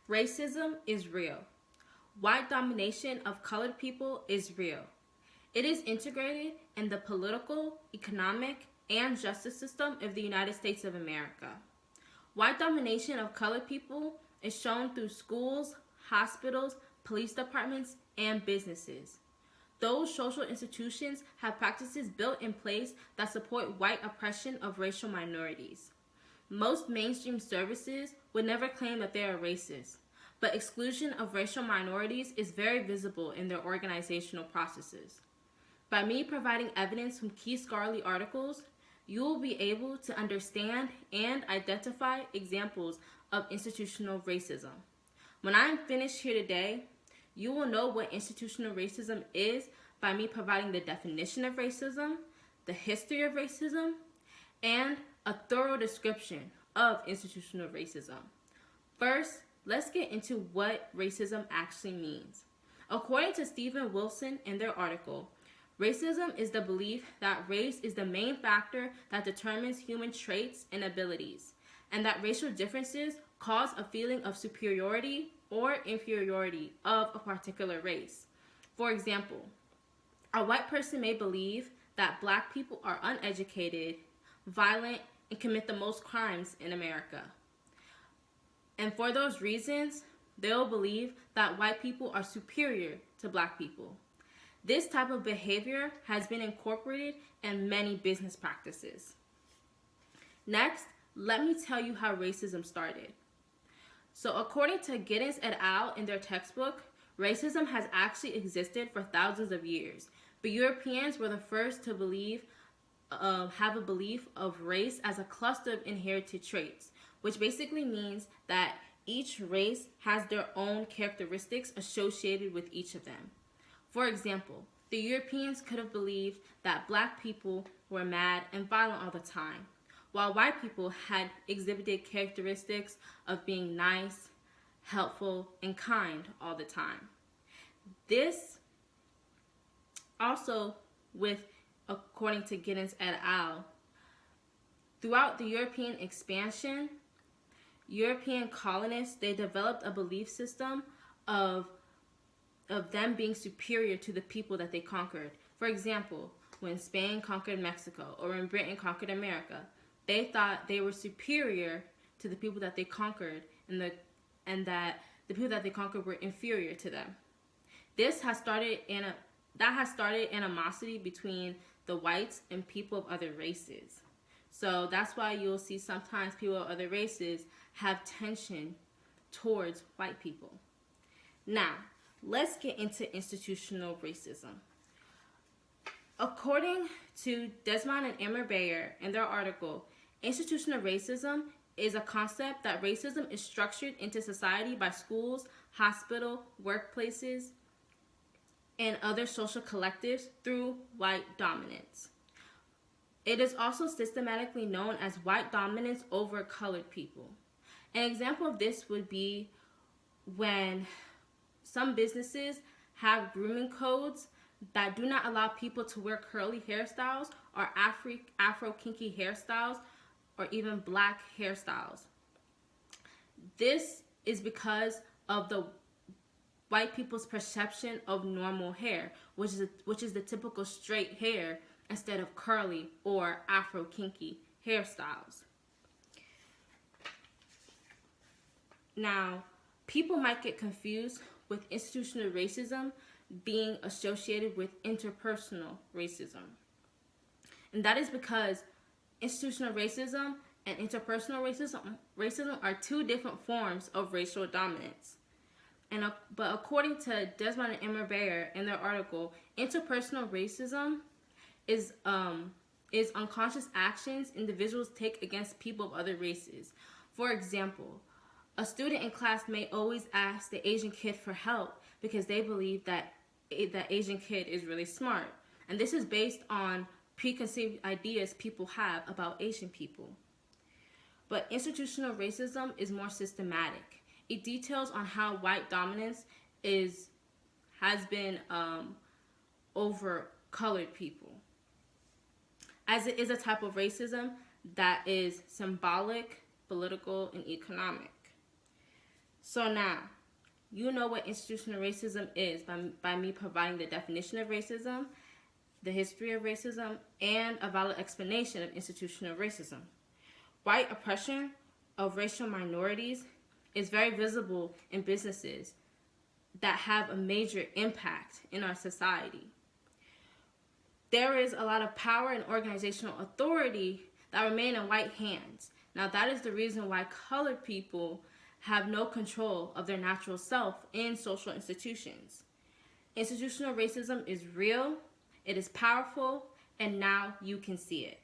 Racism is real. White domination of colored people is real. It is integrated in the political, economic, and justice system of the United States of America. White domination of colored people is shown through schools, hospitals, police departments, and businesses. Those social institutions have practices built in place that support white oppression of racial minorities. Most mainstream services would never claim that they are racist, but exclusion of racial minorities is very visible in their organizational processes. By me providing evidence from key scholarly articles, you will be able to understand and identify examples of institutional racism. When I am finished here today, you will know what institutional racism is by me providing the definition of racism, the history of racism, and a thorough description of institutional racism. First, let's get into what racism actually means. According to Stephen Wilson in their article, racism is the belief that race is the main factor that determines human traits and abilities, and that racial differences cause a feeling of superiority or inferiority of a particular race. For example, a white person may believe that black people are uneducated, violent, and commit the most crimes in America. And for those reasons, they'll believe that white people are superior to black people. This type of behavior has been incorporated in many business practices. Next, let me tell you how racism started. So according to Giddens et al. In their textbook, racism has actually existed for thousands of years, but Europeans were the first to have a belief of race as a cluster of inherited traits, which basically means that each race has their own characteristics associated with each of them. For example, the Europeans could have believed that black people were mad and violent all the time, while white people had exhibited characteristics of being nice, helpful, and kind all the time. This also, according to Giddens et al., throughout the European expansion, European colonists, they developed a belief system of them being superior to the people that they conquered. For example, when Spain conquered Mexico or when Britain conquered America, they thought they were superior to the people that they conquered, and that the people that they conquered were inferior to them. That has started animosity between the whites and people of other races. So that's why you'll see sometimes people of other races have tension towards white people. Now, let's get into institutional racism. According to Desmond and Emmer Bayer in their article, institutional racism is a concept that racism is structured into society by schools, hospitals, workplaces, and other social collectives through white dominance. It is also systematically known as white dominance over colored people. An example of this would be when some businesses have grooming codes that do not allow people to wear curly hairstyles or Afro kinky hairstyles or even black hairstyles. This is because of the white people's perception of normal hair, which is the typical straight hair instead of curly or Afro kinky hairstyles. Now, people might get confused with institutional racism being associated with interpersonal racism. And that is because institutional racism and interpersonal racism are two different forms of racial dominance. But according to Desmond and Emmer Bayer in their article, interpersonal racism is unconscious actions individuals take against people of other races. For example, a student in class may always ask the Asian kid for help because they believe that the Asian kid is really smart. And this is based on preconceived ideas people have about Asian people. But institutional racism is more systematic. It details on how white dominance has been over colored people, as it is a type of racism that is symbolic, political, and economic. So now, you know what institutional racism is by me providing the definition of racism, the history of racism, and a valid explanation of institutional racism. White oppression of racial minorities is very visible in businesses that have a major impact in our society. There is a lot of power and organizational authority that remain in white hands. Now, that is the reason why colored people have no control of their natural self in social institutions. Institutional racism is real, it is powerful, and now you can see it.